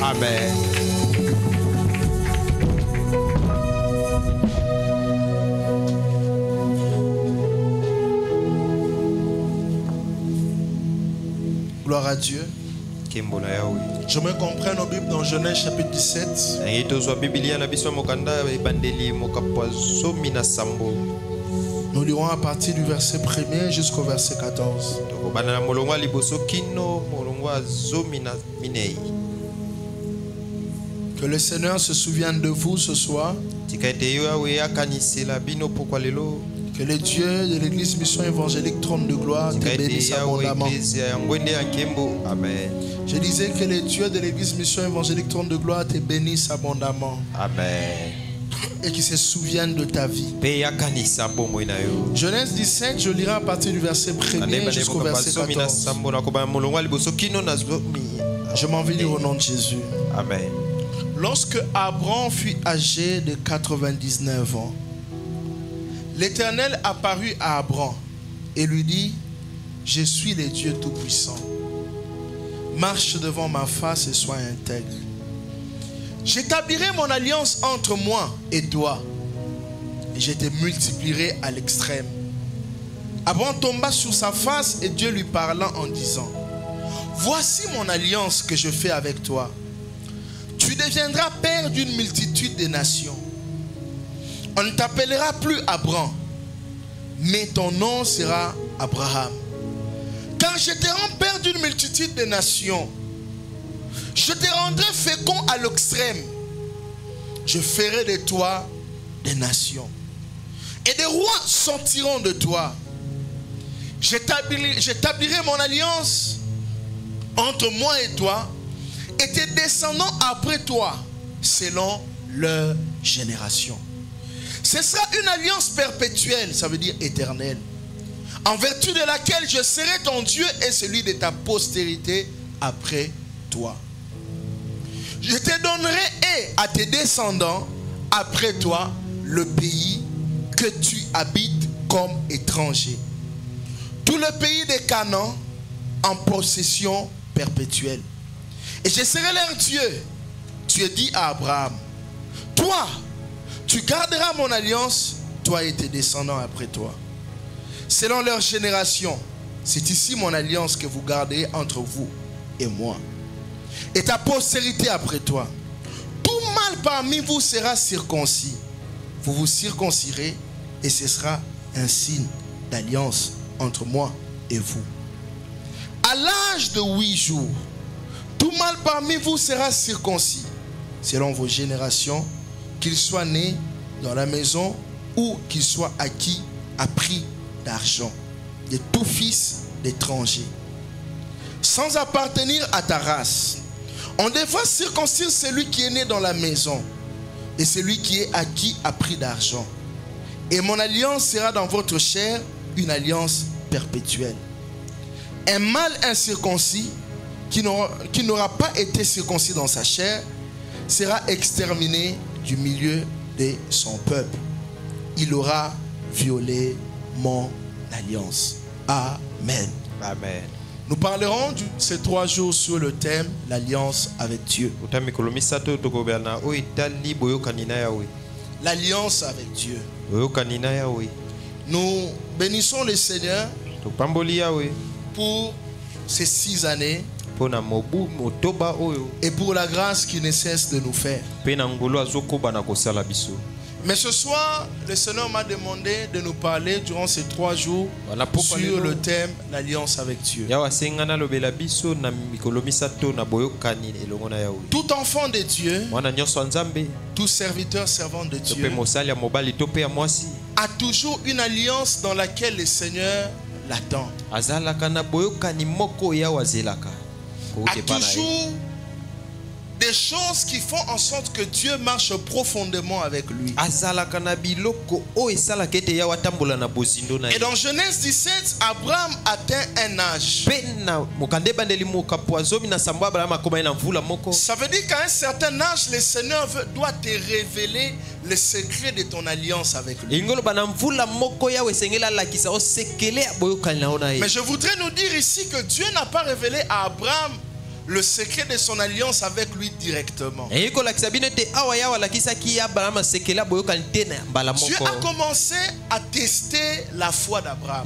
Amen. Gloire à Dieu. Je me comprends nos Bibles dans Genèse chapitre 17. Nous lirons à partir du verset 1er jusqu'au verset 14. Que le Seigneur se souvienne de vous ce soir. Que le Dieu de l'église Mission Évangélique Trône de Gloire te bénisse abondamment. Amen. Je disais que le Dieu de l'église Mission Évangélique Trône de Gloire te bénisse abondamment. Amen. Et qu'il se souvienne de ta vie. Genèse 17, je lirai à partir du verset 1er jusqu'au verset 14. Je m'en vais lire au nom de Jésus. Amen. Lorsque Abraham fut âgé de 99 ans, l'Éternel apparut à Abraham et lui dit: je suis le Dieu Tout-Puissant. Marche devant ma face et sois intègre. J'établirai mon alliance entre moi et toi, et je te multiplierai à l'extrême. Abraham tomba sur sa face et Dieu lui parla en disant: voici mon alliance que je fais avec toi. Tu deviendras père d'une multitude de nations. On ne t'appellera plus Abraham, mais ton nom sera Abraham. Car je te rends père d'une multitude de nations. Je te rendrai fécond à l'extrême. Je ferai de toi des nations. Et des rois sortiront de toi. J'établirai mon alliance entre moi et toi et tes descendants après toi, selon leur génération. Ce sera une alliance perpétuelle, ça veut dire éternelle, en vertu de laquelle je serai ton Dieu et celui de ta postérité après toi. Je te donnerai et à tes descendants après toi le pays que tu habites comme étranger, tout le pays de Canaan en possession perpétuelle. Et je serai leur Dieu. Tu as dit à Abraham: toi, tu garderas mon alliance, toi et tes descendants après toi, selon leur génération. C'est ici mon alliance que vous gardez entre vous et moi, et ta postérité après toi. Tout mâle parmi vous sera circoncis. Vous vous circoncirez, et ce sera un signe d'alliance entre moi et vous. À l'âge de 8 jours, tout mâle parmi vous sera circoncis, selon vos générations, qu'il soit né dans la maison ou qu'il soit acquis à prix d'argent, de tout fils d'étranger, sans appartenir à ta race. On devra circoncire celui qui est né dans la maison et celui qui est acquis à prix d'argent. Et mon alliance sera dans votre chair, une alliance perpétuelle. Un mâle incirconcis qui n'aura pas été circoncis dans sa chair sera exterminé du milieu de son peuple. Il aura violé mon alliance. Amen. Amen. Nous parlerons de ces 3 jours sur le thème l'alliance avec Dieu. L'alliance avec Dieu. Nous bénissons le Seigneur pour ces 6 années et pour la grâce qu'il ne cesse de nous faire. Mais ce soir, le Seigneur m'a demandé de nous parler durant ces 3 jours sur le thème l'alliance avec Dieu. Tout enfant de Dieu, tout serviteur, servant de Dieu, a toujours une alliance dans laquelle le Seigneur l'attend. A toujours des choses qui font en sorte que Dieu marche profondément avec lui. Et dans Genèse 17, Abraham atteint un âge. Ça veut dire qu'à un certain âge, le Seigneur doit te révéler le secret de ton alliance avec lui. Mais je voudrais nous dire ici que Dieu n'a pas révélé à Abraham le secret de son alliance avec lui directement. Dieu a commencé à tester la foi d'Abraham.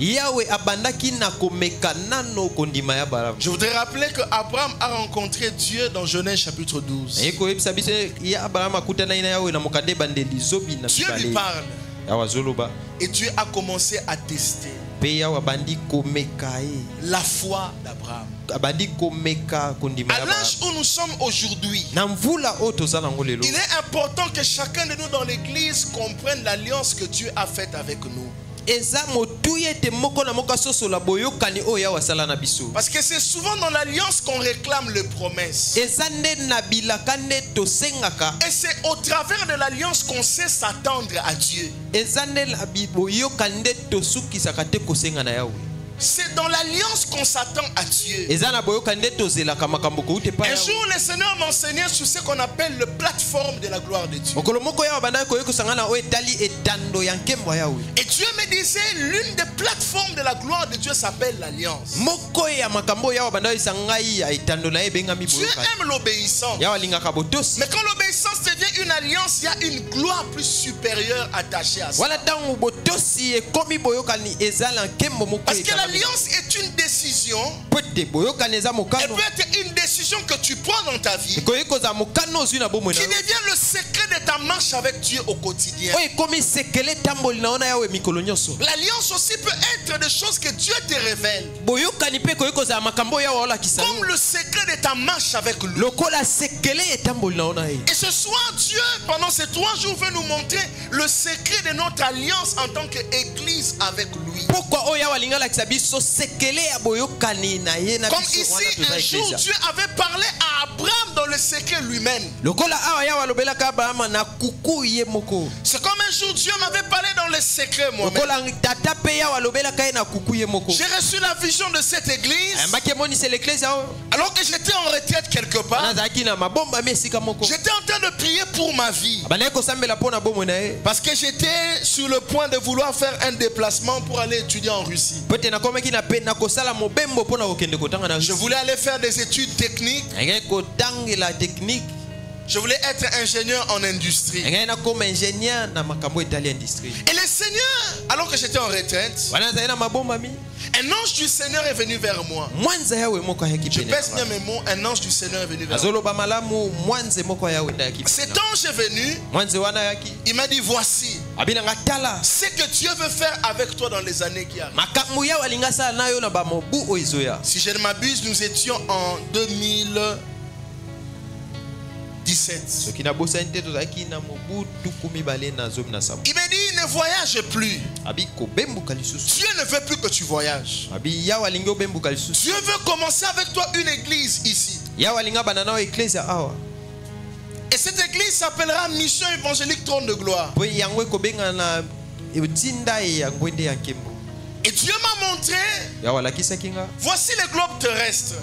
Je voudrais rappeler que Abraham a rencontré Dieu dans Genèse chapitre 12. Dieu lui parle. Et Dieu a commencé à tester la foi d'Abraham. À l'âge où nous sommes aujourd'hui, il est important que chacun de nous dans l'église comprenne l'alliance que Dieu a faite avec nous. Parce que c'est souvent dans l'alliance qu'on réclame les promesses. Et c'est au travers de l'alliance qu'on sait s'attendre à Dieu. C'est dans l'alliance qu'on s'attend à Dieu. Un jour, le Seigneur m'enseignait sur ce qu'on appelle le plateforme de la gloire de Dieu. Et Dieu me disait, l'une des plateformes de la gloire de Dieu s'appelle l'alliance. Dieu aime l'obéissance. Mais quand l'obéissance devient une alliance, il y a une gloire plus supérieure attachée à ça. Parce que l'alliance est une décision. Elle peut être une décision que tu prends dans ta vie, qui devient le secret de ta marche avec Dieu au quotidien. L'alliance aussi peut être des choses que Dieu te révèle, comme le secret de ta marche avec lui. Et ce soir, Dieu, pendant ces 3 jours, veut nous montrer le secret de notre alliance en tant qu'église avec lui. Comme ici, un jour, Dieu avait parlé à Abraham dans le secret lui-même. C'est comme un jour, Dieu m'avait parlé dans le secret moi-même. J'ai reçu la vision de cette église alors que j'étais en retraite quelque part. J'étais en train de prier pour ma vie, parce que j'étais sur le point de vouloir faire un déplacement pour aller étudier en Russie. Je voulais aller faire des études techniques. Je voulais être ingénieur en industrie. Et le Seigneur, alors que j'étais en retraite, un ange du Seigneur est venu vers moi. Je pèse bien mes mots, un ange du Seigneur est venu vers moi. Cet ange est venu, il m'a dit, voici ce que Dieu veut faire avec toi dans les années qui arrivent. Si je ne m'abuse, nous étions en 2017. Il m'a dit, ne voyage plus. Dieu ne veut plus que tu voyages. Dieu veut commencer avec toi une église ici. Et cette église s'appellera Mission Évangélique Trône de Gloire. Et Dieu m'a montré, voici le globe terrestre.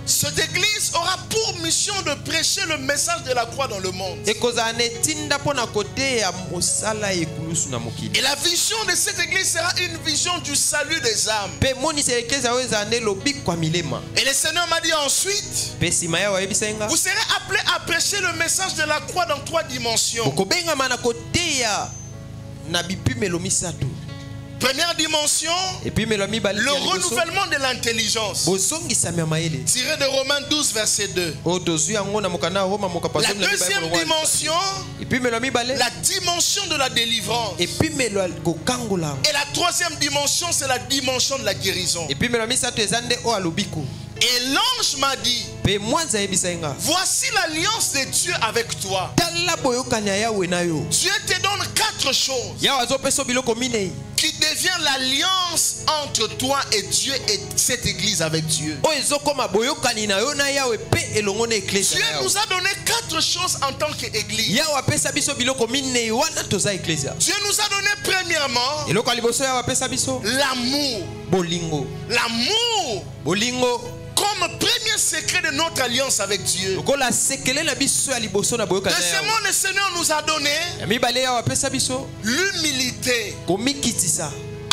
Cette église aura pour mission de prêcher le message de la croix dans le monde. Et la vision de cette église sera une vision du salut des âmes. Et le Seigneur m'a dit ensuite, vous serez appelés à prêcher le message de la croix dans 3 dimensions. Première dimension, le renouvellement de l'intelligence, tiré de Romains 12 verset 2. La deuxième dimension, la dimension de la délivrance. Et la troisième dimension, c'est la dimension de la guérison. Et l'ange m'a dit, voici l'alliance de Dieu avec toi. Dieu te donne 4 choses qui devient l'alliance entre toi et Dieu et cette église avec Dieu. Dieu nous a donné 4 choses en tant qu'église. Dieu nous a donné premièrement l'amour. L'amour comme premier secret de notre alliance avec Dieu. Deuxièmement, le Seigneur nous a donné l'humilité.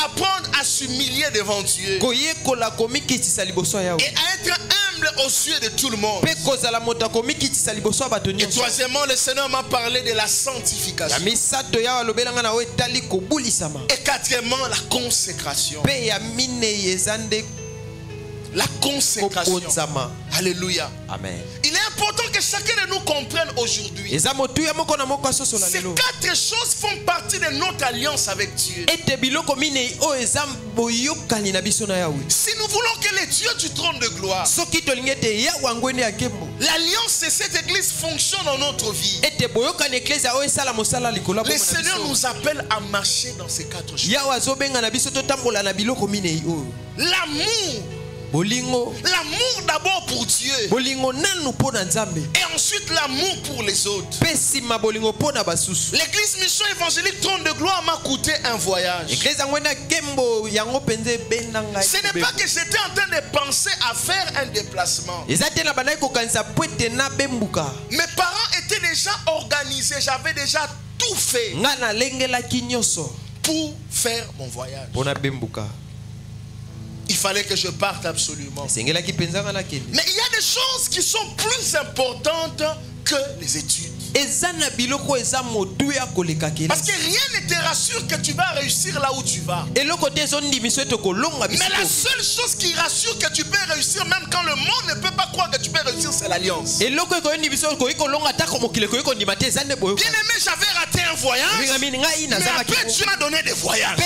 apprendre à s'humilier devant Dieu. Et à être humble aux yeux de tout le monde. Et troisièmement, le Seigneur m'a parlé de la sanctification. Et quatrièmement, la consécration. La consécration. Alléluia. Amen. Il est important que chacun de nous comprenne aujourd'hui. Ces 4 choses font partie de notre alliance avec Dieu. Si nous voulons que les dieux du trône de gloire, l'alliance de cette église fonctionne dans notre vie, le Seigneur nous appelle à marcher dans ces 4 choses. L'amour d'abord pour Dieu. Et ensuite l'amour pour les autres. L'église mission évangélique trône de gloire m'a coûté un voyage. Ce n'est pas que j'étais en train de penser à faire un déplacement. Mes parents étaient déjà organisés. J'avais déjà tout fait pour faire mon voyage. Il fallait que je parte absolument. Mais il y a des choses qui sont plus importantes que les études. Parce que rien ne te rassure que tu vas réussir là où tu vas. Mais la seule chose qui rassure que tu peux réussir même quand le monde ne peut pas croire que tu peux réussir, c'est l'alliance. Bien aimé, j'avais raté un voyage, mais après Dieu m'a donné des voyages. Oui,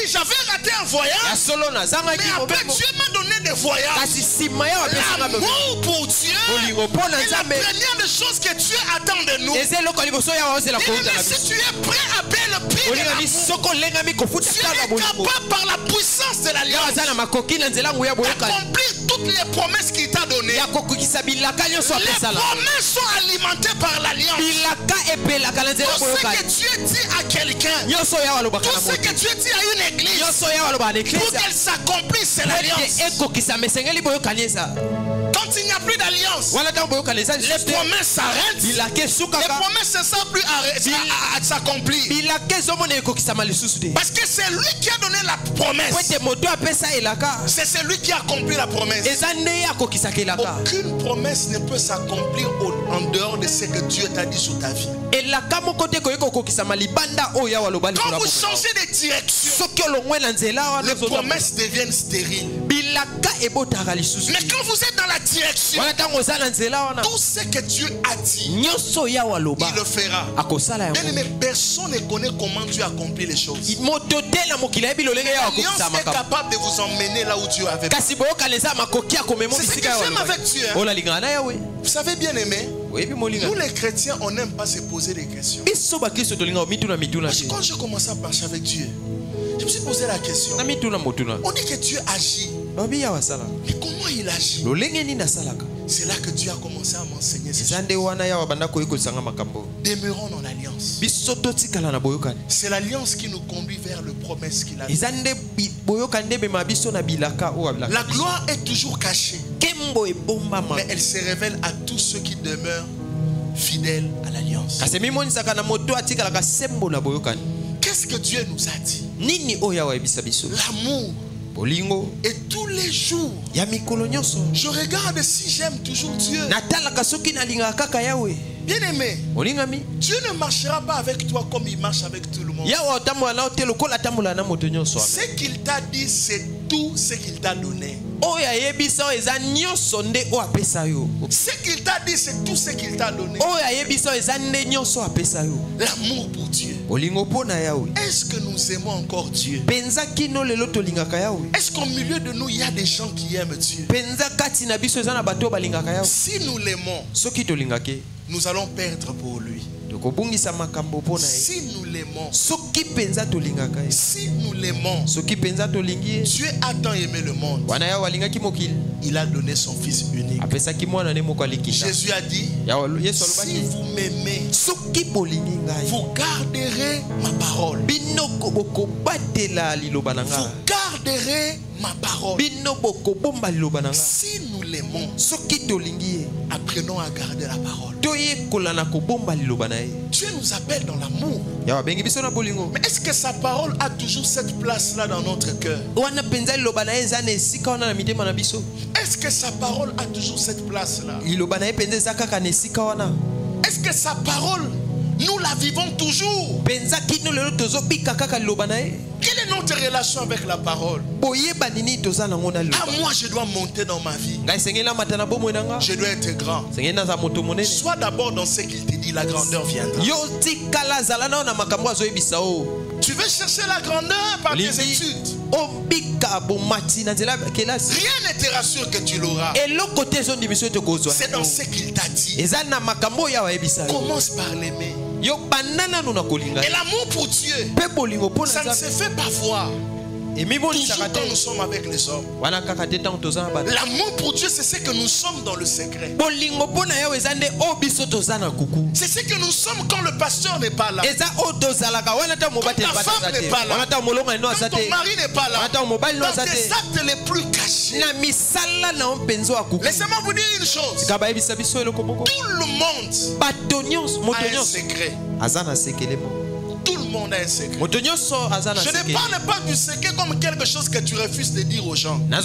j'avais raté un voyage, mais après Dieu m'a donné des voyages. L'amour pour Dieu est la première des choses que Dieu attend de nous. Et si tu es prêt à payer le prix de l'amour, Dieu est capable par la puissance de l'alliance d'accomplir toutes les promesses qu'il t'a données. Les promesses sont alimentées par l'alliance. Tout ce que Dieu dit à quelqu'un, tout ce que Dieu dit à une église, pour qu'elle s'accomplisse, c'est l'alliance. Quand il n'y a plus d'alliance, les promesses s'arrêtent. Les promesses ne sont plus à s'accomplir. Parce que c'est lui qui a donné la promesse. C'est celui qui a accompli la promesse. Aucune promesse ne peut s'accomplir en dehors de ce que Dieu t'a dit sur ta vie. Quand vous changez de direction, les promesses deviennent stériles. Mais quand vous êtes dans la direction, tout ce que Dieu a dit, il le fera. Bien aimé, personne ne connaît comment Dieu accomplit les choses. L'alliance est capable de vous emmener là où Dieu avait. C'est ce que j'aime avec Dieu. Vous savez, bien aimé, nous les chrétiens, on n'aime pas se poser des questions. Quand j'ai commencé à marcher avec Dieu, je me suis posé la question. On dit que Dieu agit. Mais comment il agit? C'est là que Dieu a commencé à m'enseigner ces choses. Demeurons dans l'alliance. C'est l'alliance qui nous conduit vers le promesse qu'il a donné. La gloire est toujours cachée, mais elle se révèle à tous ceux qui demeurent fidèles à l'alliance. Qu'est-ce que Dieu nous a dit? L'amour. Et tous les jours, je regarde si j'aime toujours Dieu. Bien aimé, Dieu ne marchera pas avec toi comme il marche avec tout le monde. Ce qu'il t'a dit, c'est tout ce qu'il t'a donné. Ce qu'il t'a dit, c'est tout ce qu'il t'a donné. L'amour pour Dieu. Est-ce que nous aimons encore Dieu? Est-ce qu'au milieu de nous, il y a des gens qui aiment Dieu? Si nous l'aimons, nous allons perdre pour lui. Si nous l'aimons, Dieu a tant aimé le monde, il a donné son Fils unique. Jésus a dit, si vous m'aimez, vous garderez ma parole. Vous garderez ma parole. Si nous l'aimons, après apprenons à garder la parole. Dieu nous appelle dans l'amour. Mais est-ce que sa parole a toujours cette place-là dans notre cœur? Est-ce que sa parole a toujours cette place-là? Est-ce que sa parole, nous la vivons toujours? Quelle est notre relation avec la parole? Ah, moi je dois monter dans ma vie. Je dois être grand. Sois d'abord dans ce qu'il te dit, la grandeur viendra. Tu veux chercher la grandeur par tes études. Rien ne te rassure que tu l'auras. C'est dans ce qu'il t'a dit. Commence par l'aimer. Et l'amour pour Dieu, ça ne se fait pas voir. Toujours quand nous sommes avec les hommes. L'amour pour Dieu, c'est ce que nous sommes dans le secret. C'est ce que nous sommes quand le pasteur n'est pas là. Quand ta femme n'est pas là. Quand ton mari n'est pas là. Dans tes actes les plus cachés. Laissez-moi vous dire une chose. Tout le monde a un secret. Tout le monde a un secret. Je ne parle pas du secret comme quelque chose que tu refuses de dire aux gens. Je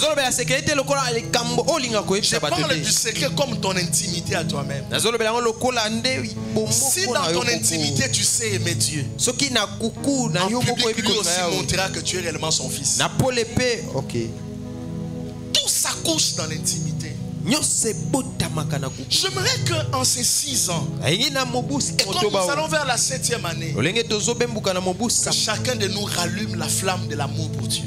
parle du secret comme ton intimité à toi-même. Si dans ton intimité tu sais aimer Dieu, en public lui aussi montrera que tu es réellement son fils. Tout s'accouche dans l'intimité. J'aimerais qu'en ces 6 ans, et quand nous allons vers la 7e année, que chacun de nous rallume la flamme de l'amour pour Dieu.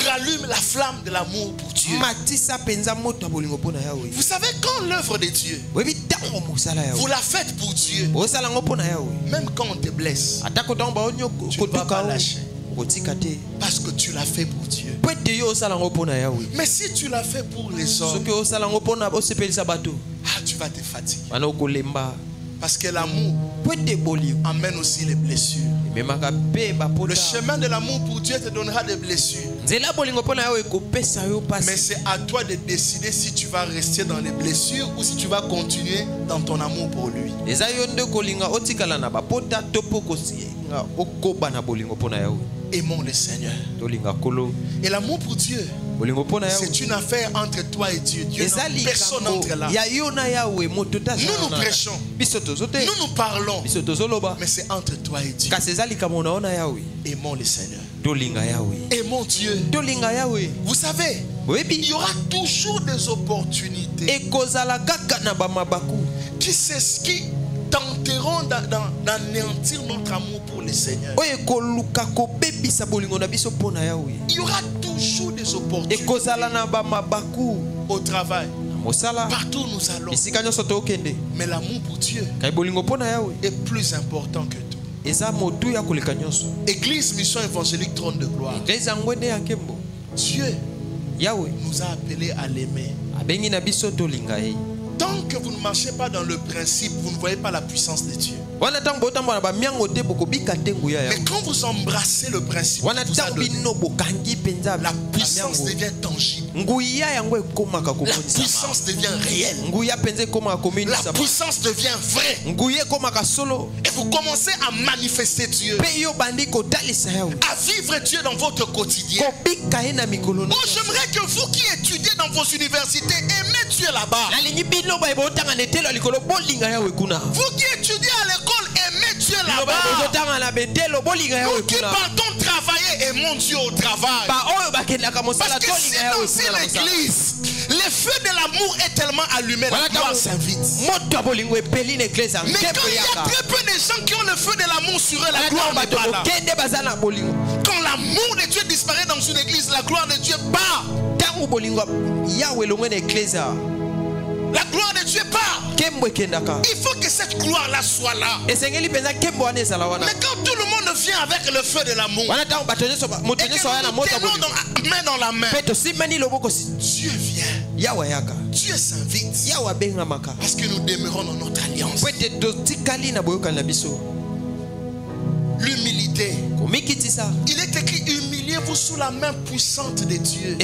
Rallume la flamme de l'amour pour Dieu. Vous savez, quand l'œuvre de Dieu, vous la faites pour Dieu, même quand on te blesse, tu ne vas pas lâcher. Parce que tu l'as fait pour Dieu. Mais si tu l'as fait pour les hommes, tu vas te fatiguer. Parce que l'amour amène aussi les blessures. Le chemin de l'amour pour Dieu te donnera des blessures. Mais c'est à toi de décider si tu vas rester dans les blessures ou si tu vas continuer dans ton amour pour lui. Aimons le Seigneur. Et l'amour pour Dieu, c'est une affaire entre toi et Dieu. Dieu n'a personne entre là. Nous nous prêchons, nous nous parlons, mais c'est entre toi et Dieu. Aimons le Seigneur. Aimons Dieu. Vous savez, il y aura toujours des opportunités qui tenteront d'anéantir notre amour pour le Seigneur. Il y aura toujours des opportunités au travail, partout où nous allons. Mais l'amour pour Dieu est plus important que tout. Église Mission Évangélique Trône de Gloire, Dieu nous a appelés à l'aimer. Tant que vous ne marchez pas dans le principe, vous ne voyez pas la puissance de Dieu. Mais quand vous embrassez le principe, la puissance devient tangible. La puissance devient réelle. La puissance devient vraie. Et vous commencez à manifester Dieu, à vivre Dieu dans votre quotidien. Oh, j'aimerais que vous qui étudiez dans vos universités, aimez Dieu là-bas. Vous qui étudiez à l'école, aimez Dieu là-bas. Nous qui partons travailler, aimons Dieu au travail. Parce que si dans l'église, le feu de l'amour est tellement allumé, la gloire s'invite. Mais quand il y a très peu de gens qui ont le feu de l'amour sur eux, la gloire n'est pas là. Quand l'amour de Dieu disparaît dans une église, la gloire de Dieu part. La gloire de Dieu part. Il faut que cette gloire-là soit là. Mais quand tout le monde vient avec le feu de l'amour, et que nous tenons main dans la main, Dieu vient. Dieu s'invite. Parce que nous demeurons dans notre alliance. L'humilité. Il est écrit humiliez Mettez-vous sous la main puissante de Dieu.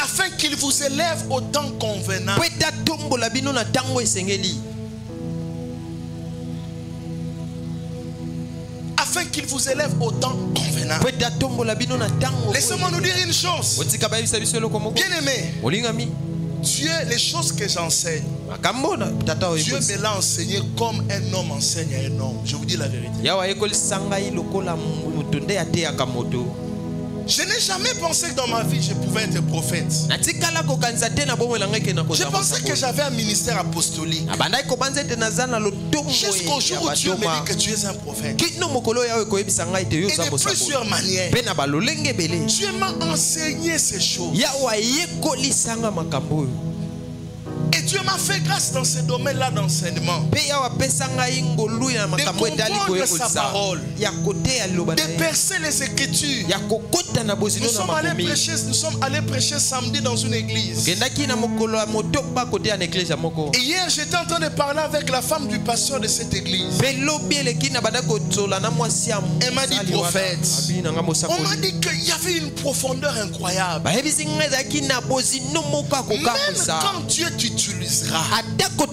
Afin qu'il vous élève au temps convenant. Afin qu'il vous élève au temps convenant. Laissez-moi nous dire une chose. Bien-aimé, Dieu, les choses que j'enseigne, Dieu me l'a enseigné comme un homme enseigne à un homme. Je vous dis la vérité. Je n'ai jamais pensé que dans ma vie je pouvais être prophète. Je pensais que j'avais un ministère apostolique. Jusqu'au jour où Dieu me dit que tu es un prophète. Et de plusieurs manières, Dieu m'a enseigné ces choses. Et Dieu m'a fait grâce dans ce domaine-là d'enseignement. De comprendre sa parole. De percer les Écritures. Nous sommes allés prêcher samedi dans une église. Et hier, j'étais en train de parler avec la femme du pasteur de cette église. Elle m'a dit, prophète, on m'a dit qu'il y avait une profondeur incroyable. Même quand Dieu t'utilisera, même quand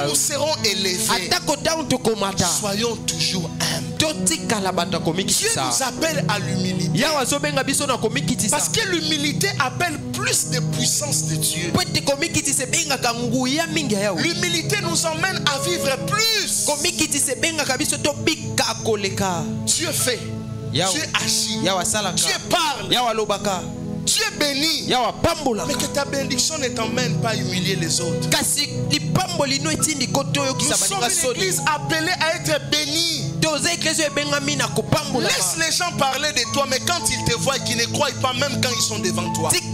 nous serons élevés, soyons toujours humbles. Dieu nous appelle à l'humilité. Parce que l'humilité appelle plus de puissance de Dieu. L'humilité nous emmène à vivre plus. Dieu fait, Dieu agit, Dieu parle, Dieu bénit. Mais que ta bénédiction ne t'emmène pas à humilier les autres. Nous sommes une église appelée à être bénie. Laisse les gens parler de toi, mais quand ils te voient et qu'ils ne croient pas, même quand ils sont devant toi. Mais c'est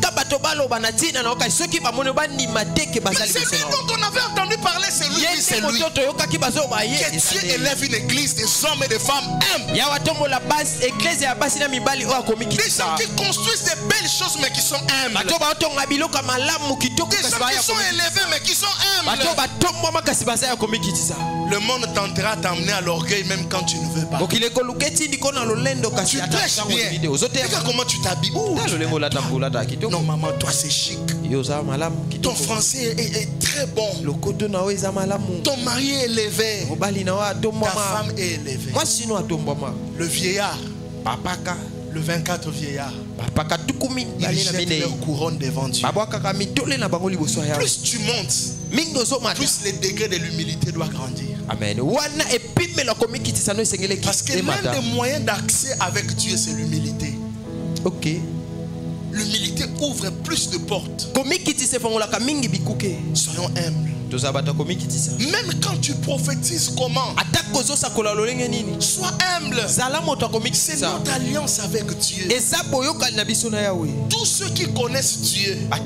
lui dont on avait entendu parler, c'est lui. Que Dieu élève une église des hommes et des femmes humbles. Des gens qui construisent des belles choses mais qui sont humbles. Des gens qui sont élevés mais qui sont humbles. Le monde tentera de t'amener à l'orgueil même quand tu ne veux pas. Tu prêches bien. Regarde comment tu t'habilles. Non maman, toi c'est chic. Ton français est très bon. Ton mari est élevé. Ta femme est élevée. Le vieillard, le 24 vieillard, ils jettent leur couronne devant Dieu. Plus tu montes, plus le degré de l'humilité doit grandir. Amen. Parce que l'un des moyens d'accès avec Dieu, c'est l'humilité. Ok. L'humilité ouvre plus de portes. Soyons humbles. Même quand tu prophétises comment, sois humble. C'est notre alliance avec Dieu. Tous ceux qui connaissent Dieu, tous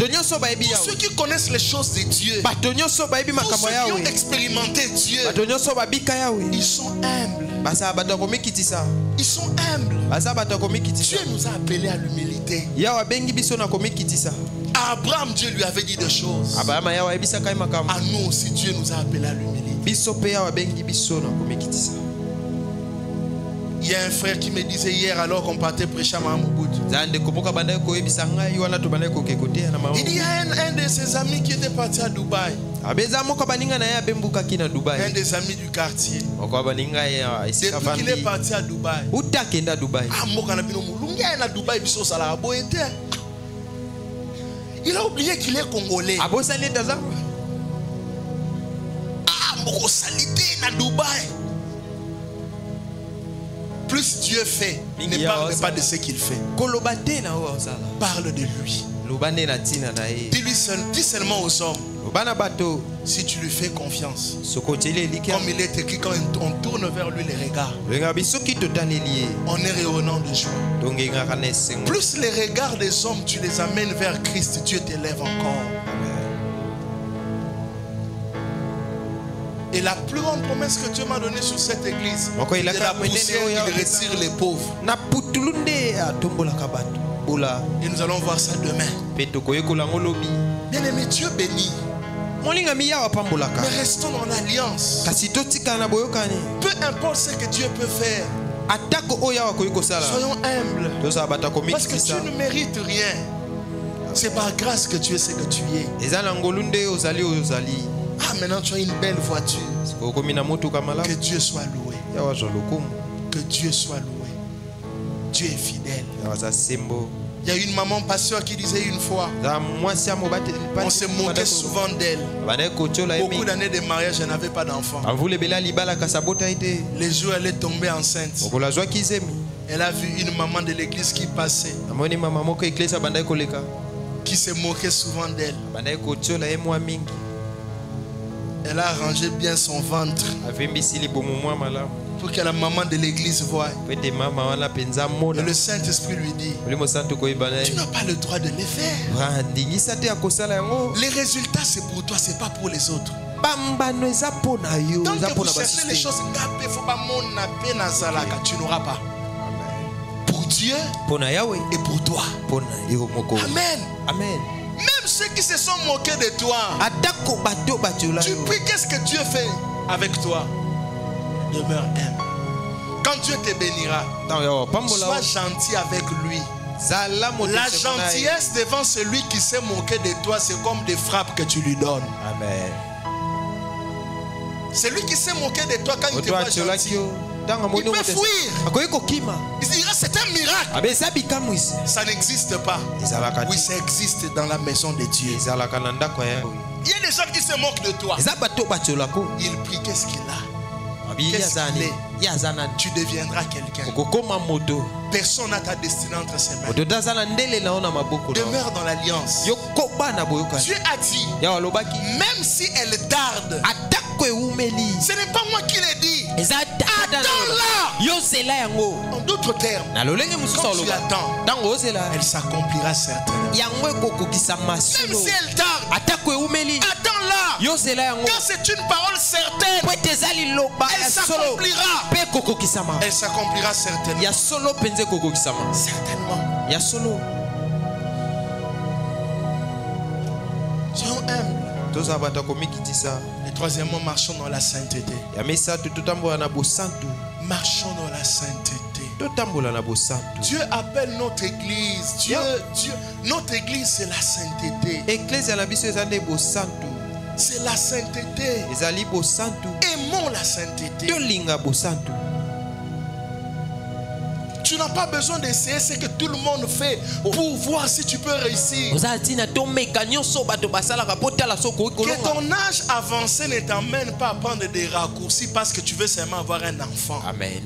ceux qui connaissent les choses de Dieu, tous ceux qui ont expérimenté Dieu, ils sont humbles. Ils sont humbles. Dieu nous a appelés à l'humilité. À Abraham, Dieu lui avait dit des choses. À nous aussi, Dieu nous a appelés à l'humilité. Il y a un frère qui me disait hier alors qu'on partait prêcher à Mahamoud. Il dit il y a un de ses amis qui était parti à Dubaï. Un des amis du quartier. Depuis qu'il est parti à Dubaï. Il a oublié qu'il est congolais. Dubaï. Plus Dieu fait, il ne parle pas de ce qu'il fait. Parle de lui. Dis seulement aux hommes. Si tu lui fais confiance, comme il est écrit, quand on tourne vers lui les regards, on est rayonnant de joie. Plus les regards des hommes, tu les amènes vers Christ, Dieu t'élève encore. Et la plus grande promesse que Dieu m'a donnée sur cette église, c'est la poussière qui retire les pauvres. Et nous allons voir ça demain. Bien aimé, Dieu bénit. Mais restons dans l'alliance. Peu importe ce que Dieu peut faire, Soyons humbles. Parce que tu ne mérites rien. C'est par grâce que tu es ce que tu es. Ah, maintenant tu as une belle voiture. Que Dieu soit loué. Que Dieu soit loué. Dieu est fidèle. Il y a une maman pasteur qui disait une fois, on se moquait souvent d'elle. Beaucoup d'années de mariage, elle n'avait pas d'enfant. Les jours, elle est tombée enceinte. Elle a vu une maman de l'église qui passait, qui se moquait souvent d'elle. Elle a arrangé bien son ventre pour que la maman de l'église voie. Et le Saint-Esprit lui dit, tu n'as pas le droit de les faire. Les résultats, c'est pour toi, c'est pas pour les autres. Tant que vous cherchez les choses, tu n'auras pas. Pour Dieu et pour toi. Amen. Amen. Même ceux qui se sont moqués de toi, tu pries, qu'est-ce que Dieu fait avec toi? Demeure humble. Quand Dieu te bénira, sois gentil avec lui. La gentillesse devant celui qui s'est moqué de toi, c'est comme des frappes que tu lui donnes. Amen. Celui qui s'est moqué de toi, quand il te voit gentil, il peut fuir. Il dira c'est un miracle. Ça n'existe pas. Oui, ça existe dans la maison de Dieu. Il y a des gens qui se moquent de toi. Il prie, qu'est-ce qu'il a? Qu'est-ce qu'il est? Tu deviendras quelqu'un. Personne n'a ta destinée entre ses mains. Demeure dans l'alliance. Dieu a dit, même si elle tarde, ce n'est pas moi qui l'ai dit. Attends-la. En d'autres termes, quand tu attends, elle s'accomplira certainement. Même si elle tarde, attends-la. Quand c'est une parole certaine, elle s'accomplira. Elle s'accomplira certainement. Certainement. Soyons humbles. Et troisièmement, marchons dans la sainteté. Marchons dans la sainteté. Dieu appelle notre église. Notre église, c'est la sainteté. C'est la sainteté. Aimons la sainteté. Tu n'as pas besoin d'essayer ce que tout le monde fait pour voir si tu peux réussir. Que ton âge avancé ne t'emmène pas à prendre des raccourcis parce que tu veux seulement avoir un enfant. Amen.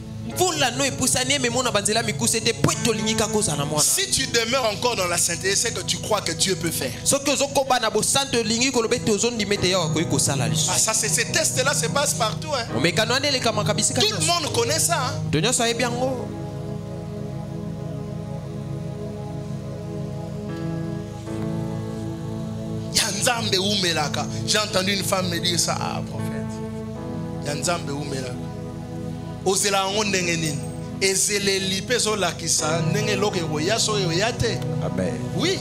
Si tu demeures encore dans la sainteté, c'est que tu crois que Dieu peut faire. Ah, ça, ces tests-là se passent partout. Hein. Tout le monde connaît ça. Hein. J'ai entendu une femme me dire ça. Ah, prophète. Yanzambe umelaka. Ozela ngondenge nini? Ezele lipezo la kisa nenge loke royaso yoyate. Amen. Oui.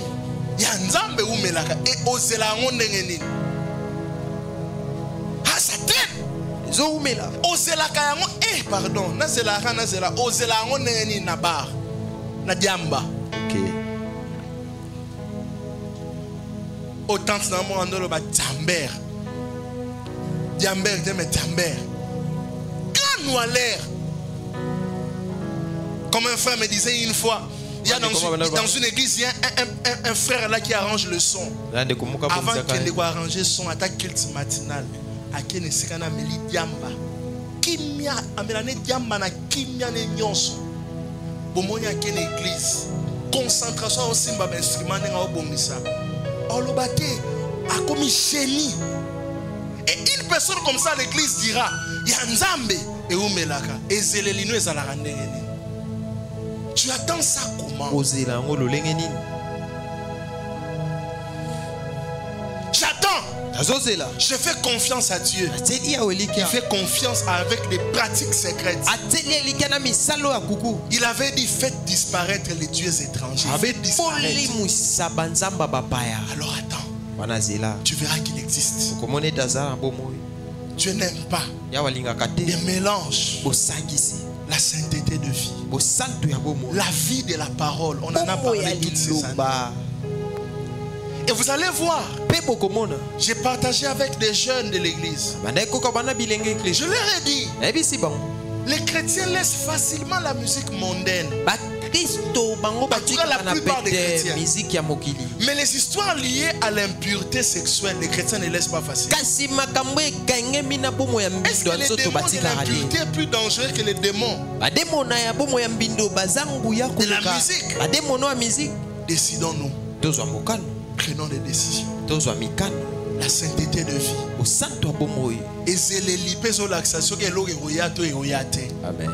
Yanzambe umelaka. Et ozela ngondenge nini? Ah, ça t'aide. Zo umela. Ozela kayango. Pardon. Nazela nazela. Ozela ngondenge nini na bar. Na diamba. Ok. Autant que dans mon endroit, bah Tamber. Tamber, Tamber. Quand nous à l'air. Comme un frère me disait une fois, il y a dans une église, il y a un frère là qui arrange le son. Avant qu'il ait arrangé son attaque culte matinale, à Kene Sikana Meli Diamba. Kimia, Amelane Diamba na Kimia ne nyonso. Bomoni à Kene église. Concentration aussi, bah instrument n'est pas bon ça. Olobate a commis génie. Et une personne comme ça, l'église dira Yanzambe et Umelaka. Et Zelelino et Zalarandengeni. Tu attends ça comment? J'attends. Je fais confiance à Dieu. Il fait confiance avec des pratiques secrètes. Il avait dit faites disparaître les dieux étrangers. Faites disparaître. Alors attends. Tu verras qu'il existe. Dieu n'aime pas des mélanges. La sainteté de vie. La vie de la parole. On en a parlé toutes ces années. Et vous allez voir, j'ai partagé avec des jeunes de l'église. Je leur ai dit, les chrétiens laissent facilement la musique mondaine. La plupart des chrétiens. Mais les histoires liées à l'impureté sexuelle, les chrétiens ne laissent pas facilement. Est-ce que les démons de l'impureté est plus dangereux que les démons de la musique? Décidons-nous. Prenons des décisions. La sainteté de vie. Amen.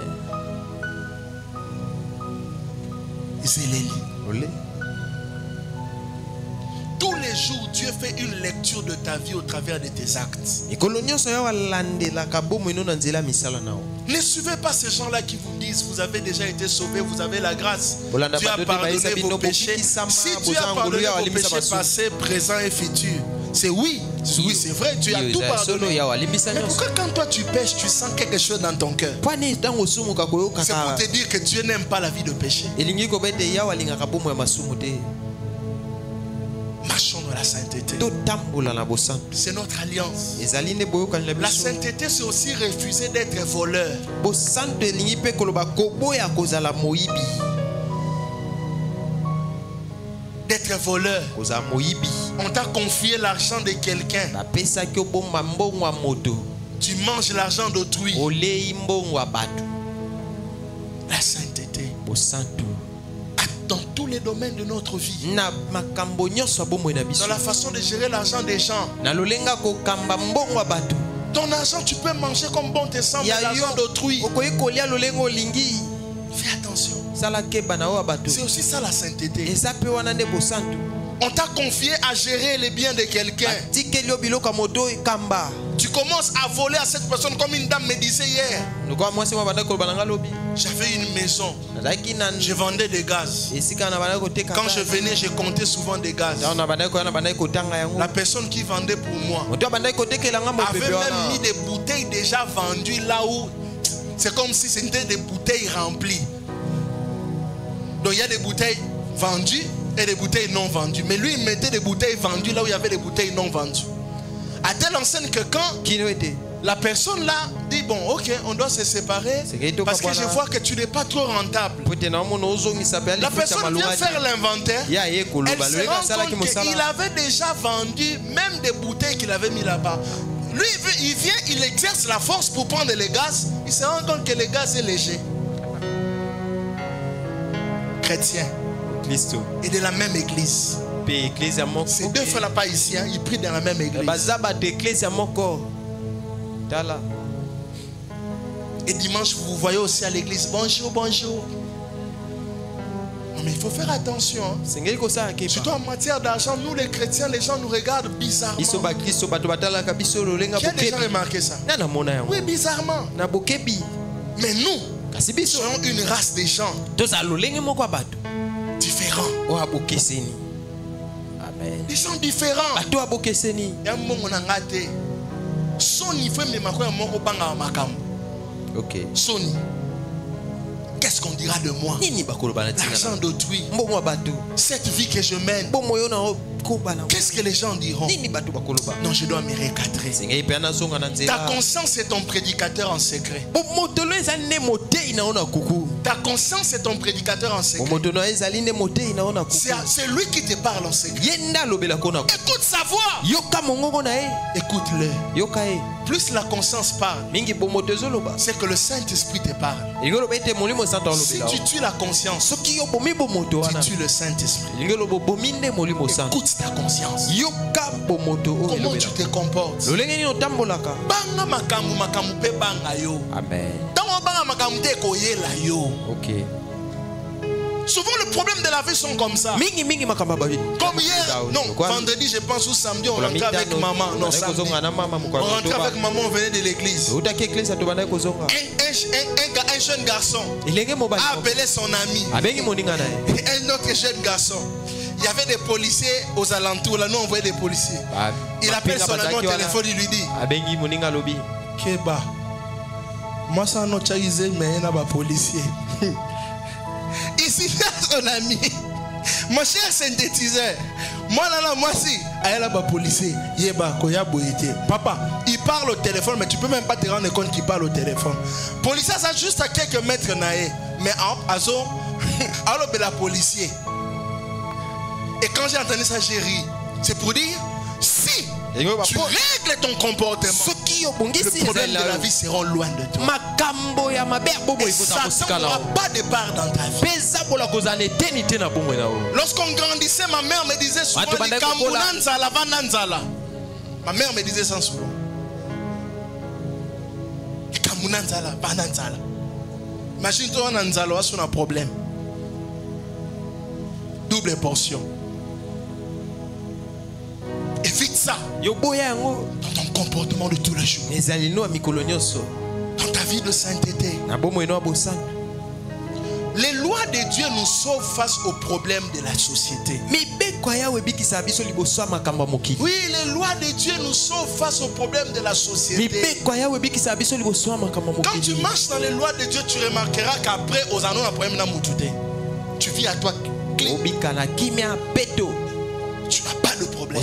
Tous les jours, Dieu fait une lecture de ta vie au travers de tes actes. Ne suivez pas ces gens-là qui vous disent vous avez déjà été sauvés, vous avez la grâce. Dieu a pardonné vos péchés. Si Dieu a pardonné vos péchés passés, présents et futurs, c'est oui. Oui, c'est vrai, tu as tout pardonné. Mais pourquoi quand toi tu pêches, tu sens quelque chose dans ton cœur? C'est pour te dire que Dieu n'aime pas la vie de péché. Marchons dans la sainteté. C'est notre alliance. La sainteté, c'est aussi refuser d'être voleur. D'être voleur. On t'a confié l'argent de quelqu'un. Tu manges l'argent d'autrui. La sainteté. Dans tous les domaines de notre vie. Dans la façon de gérer l'argent des gens. Ton argent, tu peux manger comme bon te semble l'argent d'autrui. Fais attention. C'est aussi ça la sainteté. On t'a confié à gérer les biens de quelqu'un. Tu commences à voler à cette personne comme une dame me disait hier. J'avais une maison. Je vendais des gaz. Quand je venais, je comptais souvent des gaz. La personne qui vendait pour moi avait même mis des bouteilles déjà vendues là où c'est comme si c'était des bouteilles remplies. Donc il y a des bouteilles vendues et des bouteilles non vendues. Mais lui, il mettait des bouteilles vendues là où il y avait des bouteilles non vendues. À telle enseigne que quand la personne là dit bon ok on doit se séparer parce que je vois que tu n'es pas trop rentable. La personne vient faire l'inventaire. Elle se rend compte qu'il avait déjà vendu même des bouteilles qu'il avait mis là-bas. Lui il vient, il exerce la force pour prendre les gaz. Il se rend compte que le gaz est léger. Chrétien et de la même église. Ces deux frères là pas ici, hein, ils prient dans la même église. Et dimanche vous voyez aussi à l'église. Bonjour, bonjour. Non mais il faut faire attention. Hein. Surtout en matière d'argent, nous les chrétiens, les gens nous regardent bizarrement. Qui a déjà remarqué ça? Oui, bizarrement. Mais nous sommes une race de gens différents. Des gens différents. Sony fait mes ok. Sony. Qu'est-ce qu'on dira de moi? L'argent d'autrui. Cette vie que je mène. Qu'est-ce que les gens diront? Non, je dois me recadrer. Ta conscience est ton prédicateur en secret. Ta conscience est ton prédicateur en secret. C'est lui qui te parle en secret. Écoute sa voix. Écoute-le. Plus la conscience parle, c'est que le Saint-Esprit te parle. Si tu tues la conscience, tu tues le Saint-Esprit. Écoute ta conscience. Comment tu te comportes? Amen. Souvent les problèmes de la vie sont comme ça. Comme hier, non, vendredi je pense ou samedi on rentrait avec maman. Non, samedi. On rentrait avec maman, on venait de l'église. Un jeune garçon a appelé son ami. Un autre jeune garçon. Il y avait des policiers aux alentours. Là, nous on voyait des policiers. Il appelle son ami au téléphone, il lui dit Keba, Moi, ça n'a pas été, mais il y a un policier. Ici, son ami. Mon cher synthétiseur. Moi, là, moi, si. Il y a un policier. Papa, il parle au téléphone, mais tu ne peux même pas te rendre compte qu'il parle au téléphone. Policier, ça juste à quelques mètres. Mais alors, la policier. Et quand j'ai entendu ça, j'ai ri. C'est pour dire, si tu règles ton comportement, le problème de la vie sera loin de toi. Et Satan n'aura pas de part dans ta vie. Lorsqu'on grandissait, ma mère me disait souvent, ma mère me disait ça souvent. Imagine-toi, on a un problème. Double portion. Évite ça dans ton comportement de tous les jours, dans ta vie de sainteté. Les lois de Dieu nous sauvent face aux problèmes de la société. Oui, les lois de Dieu nous sauvent face aux problèmes de la société. Quand tu marches dans les lois de Dieu, tu remarqueras qu'après, aux anneaux, tu vis à toi. Tu n'as pas de problème.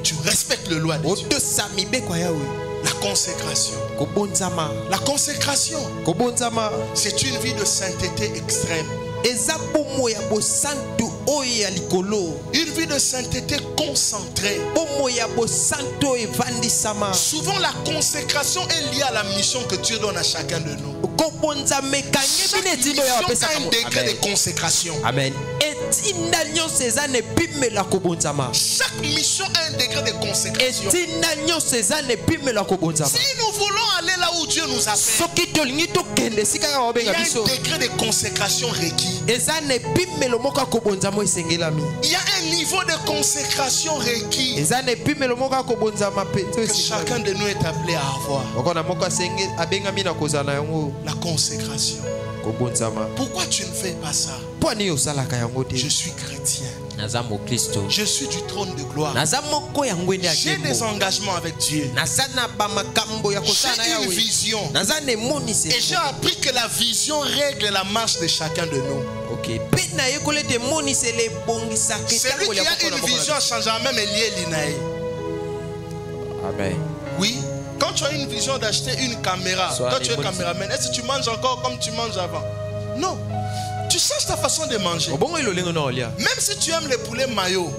Tu respectes le loi de Dieu. La consécration. La consécration, c'est une vie de sainteté extrême. Une vie de sainteté concentrée. Souvent la consécration est liée à la mission que Dieu donne à chacun de nous. Chaque mission a un degré de consécration. Amen. Chaque mission a un degré de consécration. Si nous voulons aller là où Dieu nous appelle, il y a un degré de consécration requis. Il y a un niveau de consécration requis que chacun de nous est appelé à avoir. La consécration. Pourquoi tu ne fais pas ça? Je suis chrétien. Je suis du trône de gloire. J'ai des engagements avec Dieu. J'ai une vision. Et j'ai appris que la vision règle la marche de chacun de nous. Celui qui a une vision changera même lié l'inaï. Amen. Oui. Quand tu as une vision d'acheter une caméra, toi tu es caméraman, est-ce que tu manges encore comme tu manges avant? Non. Tu changes ta façon de manger. Même si tu aimes les poulets mayo,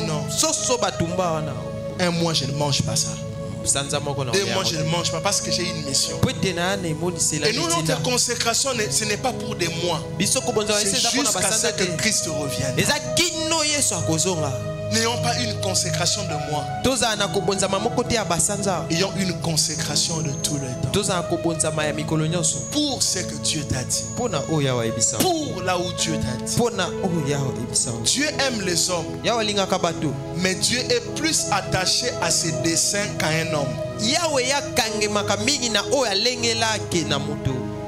non. Un mois je ne mange pas ça. 2 mois je ne mange pas parce que j'ai une mission. Et nous, notre consécration, ce n'est pas pour des mois. C'est jusqu'à ce que Christ revienne. N'ayons pas une consécration de moi. Ayons une consécration de tout le temps. Pour ce que Dieu t'a dit. Pour là où Dieu t'a dit. Dieu aime les hommes. Mais Dieu est plus attaché à ses desseins qu'à un homme.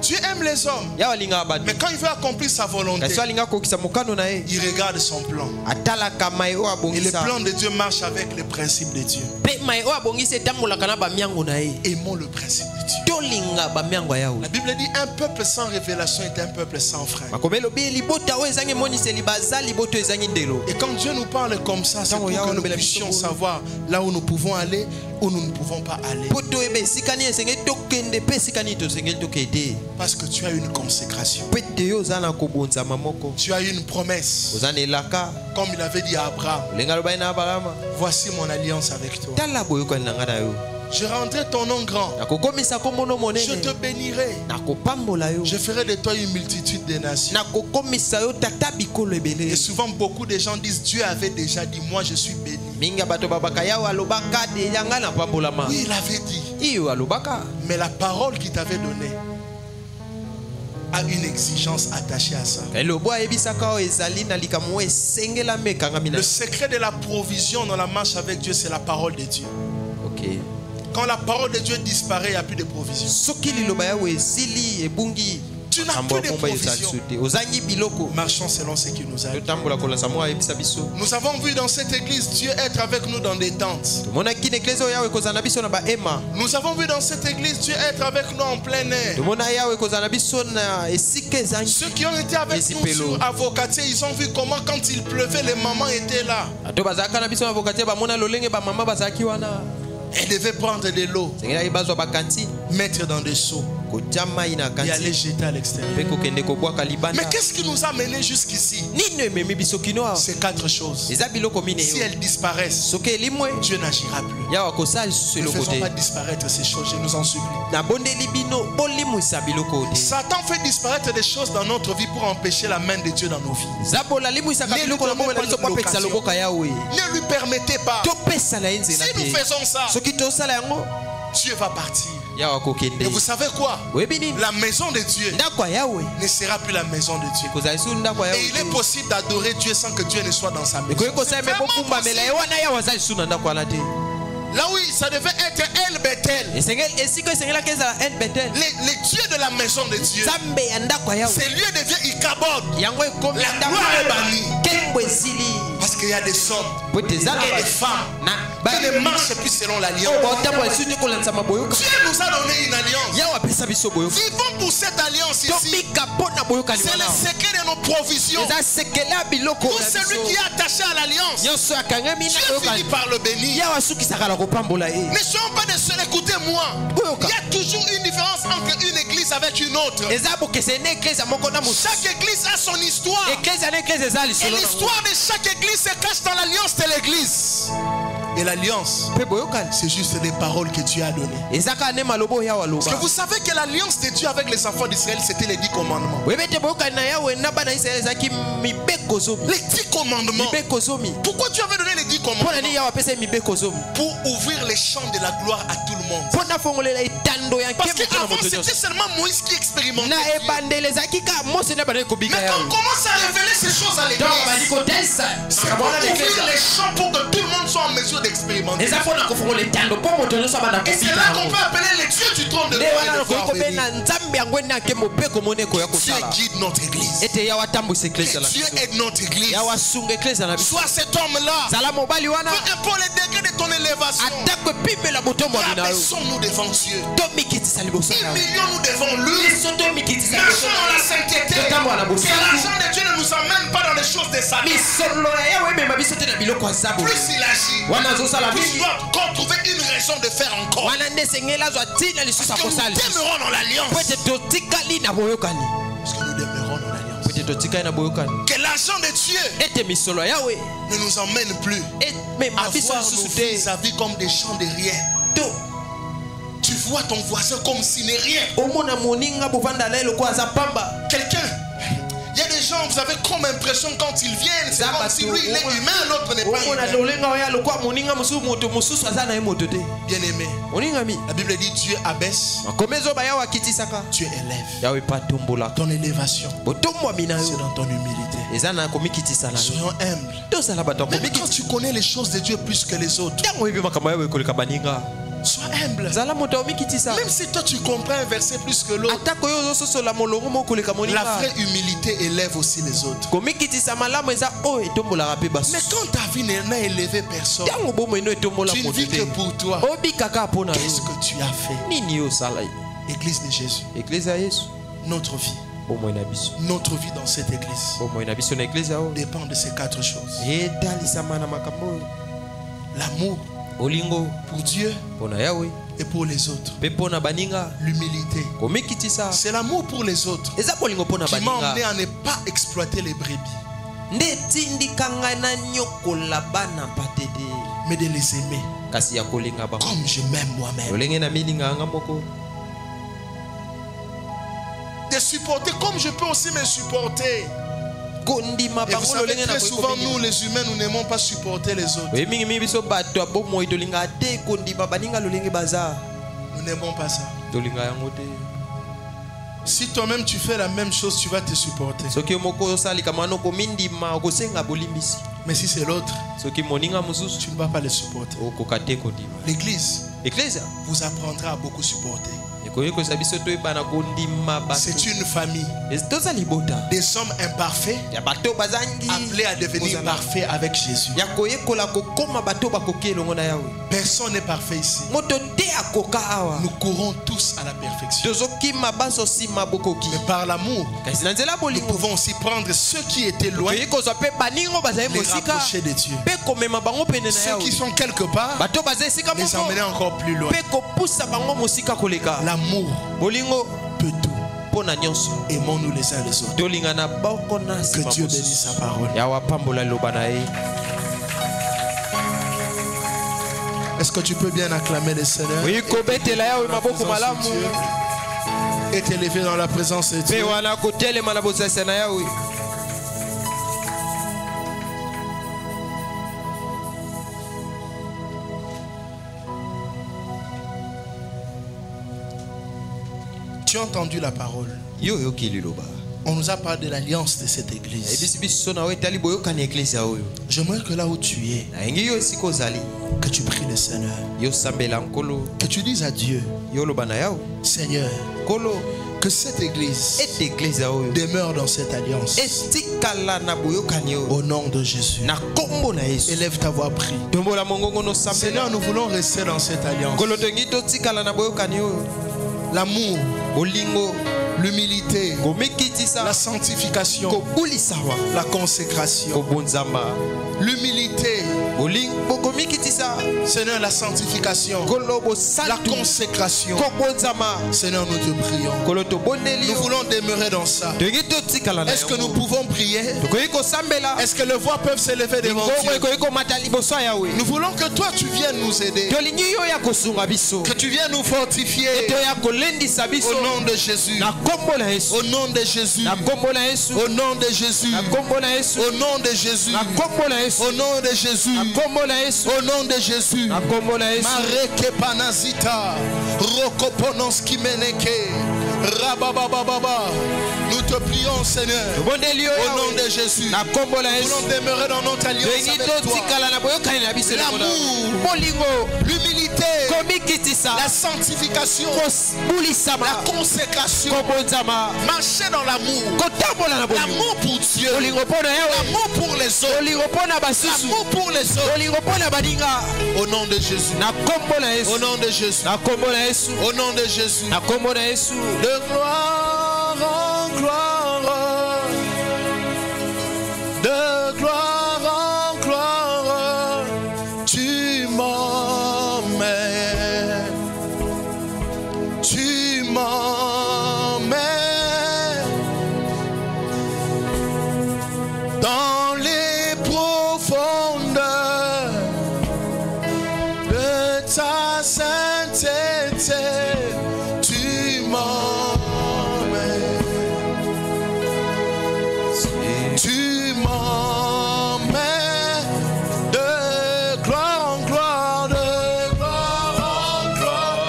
Dieu aime les hommes. Mais quand il veut accomplir sa volonté, il regarde son plan. Et le plan de Dieu marche avec les principes de Dieu. Aimons le principe de Dieu. La Bible dit un peuple sans révélation est un peuple sans frein. Et quand Dieu nous parle comme ça, c'est pour que nous puissions savoir là où nous pouvons aller, où nous ne pouvons pas aller. Parce que tu as une consécration. Tu as une promesse. Comme il avait dit à Abraham, voici mon alliance avec toi. Je rendrai ton nom grand. Je te bénirai. Je ferai de toi une multitude de nations. Et souvent beaucoup de gens disent Dieu avait déjà dit moi je suis béni. Oui, il avait dit. Mais la parole qu'il t'avait donnée a une exigence attachée à ça. Le secret de la provision dans la marche avec Dieu, c'est la parole de Dieu. Quand la parole de Dieu disparaît, il n'y a plus de provision. Tu n'as plus de provisions. Marchons selon ce qui nous a dit. Nous avons vu dans cette église Dieu être avec nous dans des tentes. Nous avons vu dans cette église Dieu être avec nous en plein air. Ceux qui ont été avec nous sur Avocatier, ils ont vu comment quand il pleuvait, les mamans étaient là. Elles devaient prendre de l'eau, mettre dans des seaux et aller jeter à l'extérieur. Mais qu'est-ce qui nous a menés jusqu'ici? Ces 4 choses. Si elles disparaissent, Dieu n'agira plus. Ne faisons pas disparaître ces choses, je nous en supplie. Satan fait disparaître des choses dans notre vie pour empêcher la main de Dieu dans nos vies. Ne lui permettez pas. Si nous faisons ça, Dieu va partir. Et vous savez quoi? La maison de Dieu ne sera plus la maison de Dieu. Et il est possible d'adorer Dieu sans que Dieu ne soit dans sa maison. Là oui, ça devait être El Bethel. Le Dieu de la maison de Dieu. Ce lieu devient Ichabod. La gloire est bannie. Parce qu'il y a des hommes et des femmes qui ne marchent plus selon l'alliance. Dieu nous a donné une alliance. Vivons pour cette alliance ici. C'est le secret de nos provisions. Pour celui qui est attaché à l'alliance, Dieu finit par le bénir. Ne soyons pas des seuls. Écoutez-moi. Il y a toujours une différence entre une église avec une autre. Chaque église a son histoire. Et l'histoire de chaque église se cache dans l'alliance de l'église. Et l'alliance, c'est juste des paroles que Dieu a données. Parce que vous savez que l'alliance de Dieu avec les enfants d'Israël, c'était les 10 commandements. Les 10 commandements. Pourquoi Dieu avait donné les 10 commandements? Pour ouvrir les champs de la gloire à tout le monde. Parce qu'avant, c'était seulement Moïse qui expérimentait Dieu. Mais quand on commence à révéler ces choses à l'église, c'est pour ouvrir les champs pour que tout le monde soit en mesure d'expérimenter. Et c'est là qu'on peut appeler les dieux du trône de gloire. Dieu guide notre église. Dieu aide notre église. Sois cet homme-là. Peu importe les degrés de ton élévation. Rabaissons-nous devant Dieu. Humilions-nous devant lui. Marchons dans la sainteté. Que l'argent de Dieu ne nous emmène pas dans les choses des Satan. Plus il agit, plus il doit encore trouver une raison de faire encore. Parce que nous demeurons dans l'alliance. Parce que nous demeurons dans l'alliance. Que l'argent de Dieu ne nous emmène plus à voir nos vis-à-vis comme des champs de rien. Tu vois ton voisin comme s'il n'est rien. Quelqu'un, il y a des gens, vous avez comme impression quand ils viennent, c'est comme si lui il est humain, l'autre n'est pas humain. Bien aimé, la Bible dit Dieu abaisse, Dieu élève. Ton élévation, c'est dans ton humilité. Soyons humbles. Même quand tu connais les choses de Dieu plus que les autres, sois humble. Même si toi tu comprends un verset plus que l'autre, la vraie humilité élève aussi les autres. Mais quand ta vie n'a élevé personne, tu ne vis que pour toi. Qu'est-ce que tu as fait? Église de Jésus, notre vie, dans cette église dépend de ces 4 choses. L'amour pour Dieu et pour les autres. L'humilité. C'est l'amour pour les autres qui m'a emmené à ne pas exploiter les brebis, mais de les aimer comme je m'aime moi-même. De supporter comme je peux aussi me supporter. Et vous savez, très souvent, nous les humains, nous n'aimons pas supporter les autres. Nous n'aimons pas ça. Si toi-même tu fais la même chose, tu vas te supporter. Mais si c'est l'autre, tu ne vas pas le supporter. L'église vous apprendra à beaucoup supporter. C'est une famille. Des hommes imparfaits appelés à devenir parfaits avec Jésus. Personne n'est parfait ici. Nous courons tous à la perfection. Mais par l'amour, nous pouvons aussi prendre ceux qui étaient loin, les rapprocher de Dieu. Ceux qui sont quelque part, les emmener encore plus loin. L'amour peut tout. Aimons-nous les uns les autres. Que Dieu bénisse sa parole. Est-ce que tu peux bien acclamer le Seigneur? Oui, et t'élever dans la présence de Dieu. Tu as entendu la parole. On nous a parlé de l'alliance de cette église. J'aimerais que là où tu es, que tu pries le Seigneur. Que tu dises à Dieu, Seigneur, que cette église demeure dans cette alliance. Au nom de Jésus. Élève ta voix, prie. Seigneur, nous voulons rester dans cette alliance. L'amour, l'humilité, la sanctification, la consécration, l'humilité, Seigneur, la sanctification, la consécration. Seigneur, nous te prions. Nous voulons demeurer dans ça. Est-ce que nous pouvons prier? Est-ce que les voix peuvent s'élever devant Dieu? Nous voulons que toi tu viennes nous aider, que tu viennes nous fortifier. Au nom de Jésus. Au nom de Jésus. Au nom de Jésus. Au nom de Jésus. Au nom de Jésus. Au nom de Jésus. Mareke panazita. Rokoponoski meneke. Rababababa. Nous te prions, Seigneur. Au nom de Jésus. Nous voulons demeurer dans notre alliance avec toi. L'amour, l'humilité, la sanctification, la consécration, marcher dans l'amour, l'amour pour Dieu, l'amour pour les autres, l'amour pour les autres. Au nom de Jésus. Au nom de Jésus. Au nom de Jésus. De gloire en gloire, de gloire en gloire, tu m'emmènes, tu m'emmènes dans les profondeurs de ta sainteté, tu m'emmènes, tu m'emmènes de gloire en gloire, de gloire en gloire,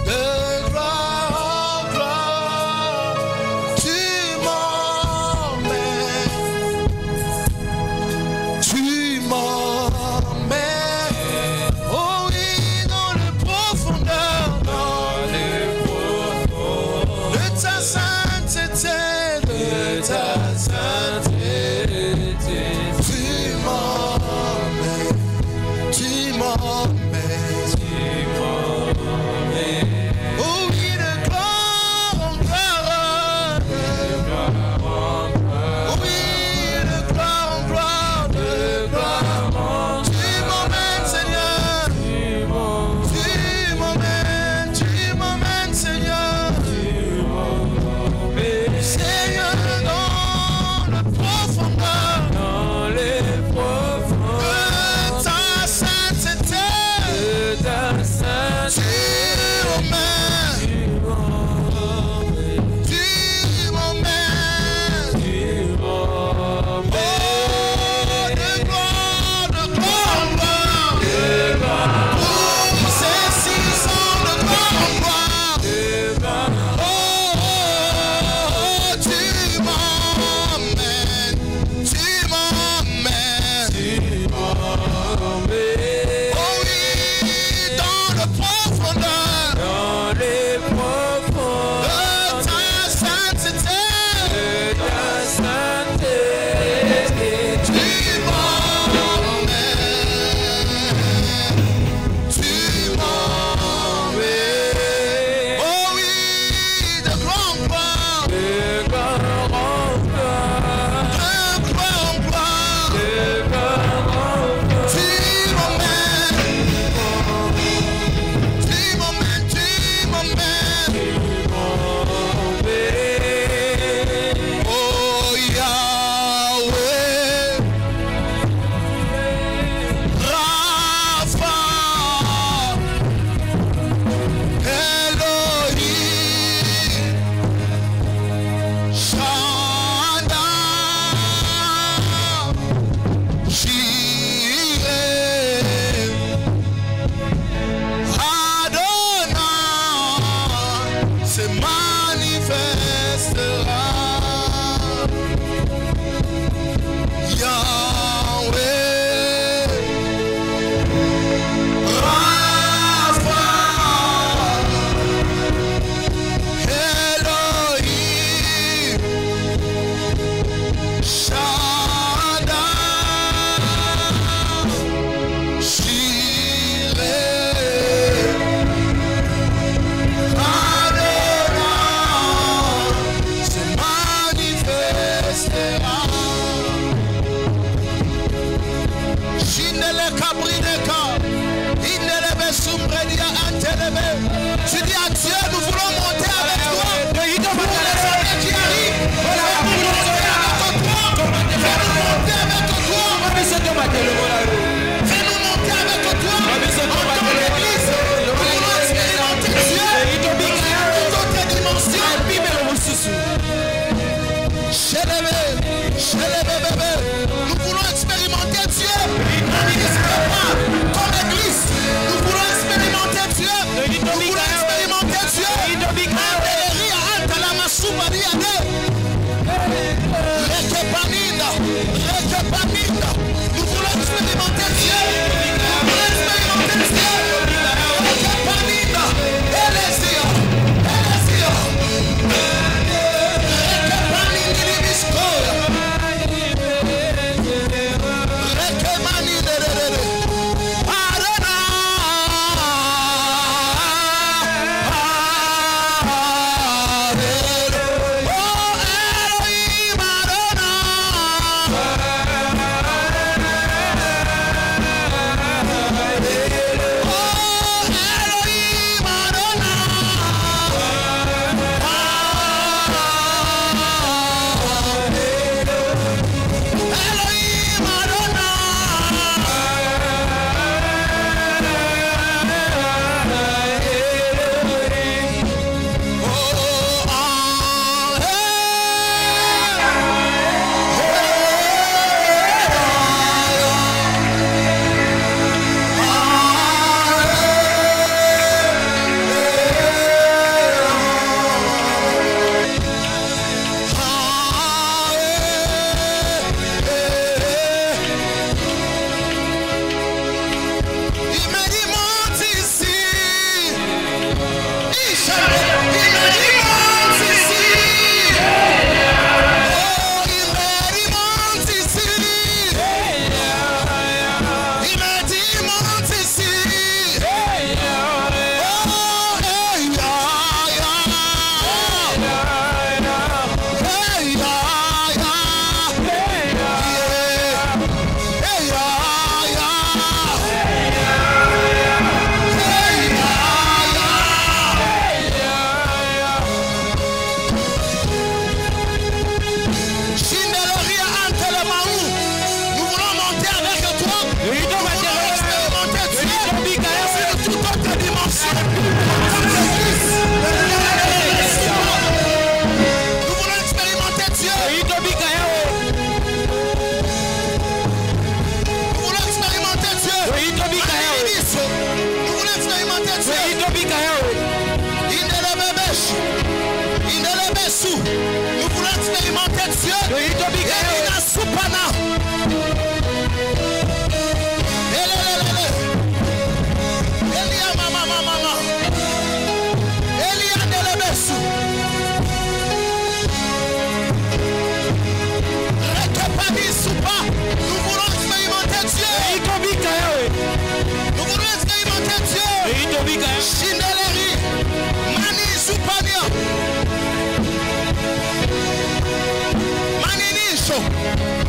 de gloire en gloire, tu m'emmènes Tu dis à Dieu, nous voulons monter avec toi. Pour les années qui arrivent, fais-nous monter avec toi. Fais-nous monter avec toi. Fais-nous monter avec toi. En tant qu'Église, nous voulons expérimenter Dieu dans une autre dimension. Nous voulons expérimenter Dieu. Comme Église, nous voulons expérimenter Dieu. Nous voulons expérimenter Dieu.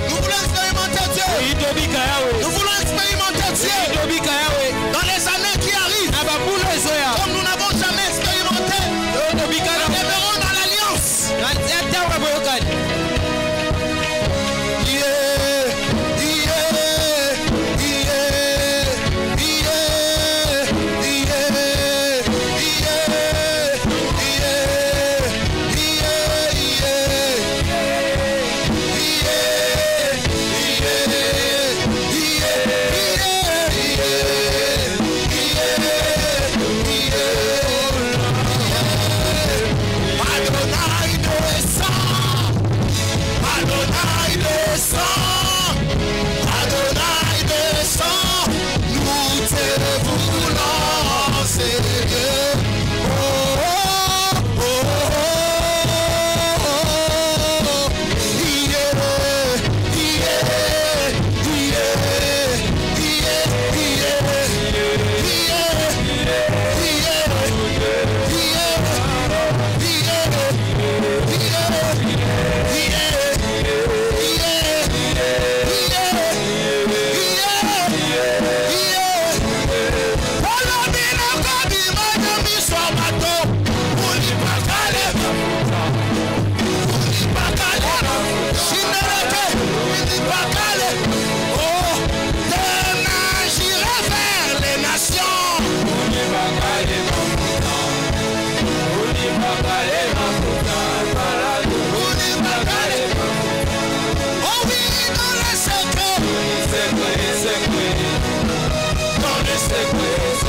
Nous voulons expérimenter Dieu. Nous voulons expérimenter Dieu dans les années qui arrivent. Comme nous n'avons jamais expérimenté, nous demeurons dans l'alliance.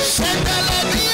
C'est de la vie.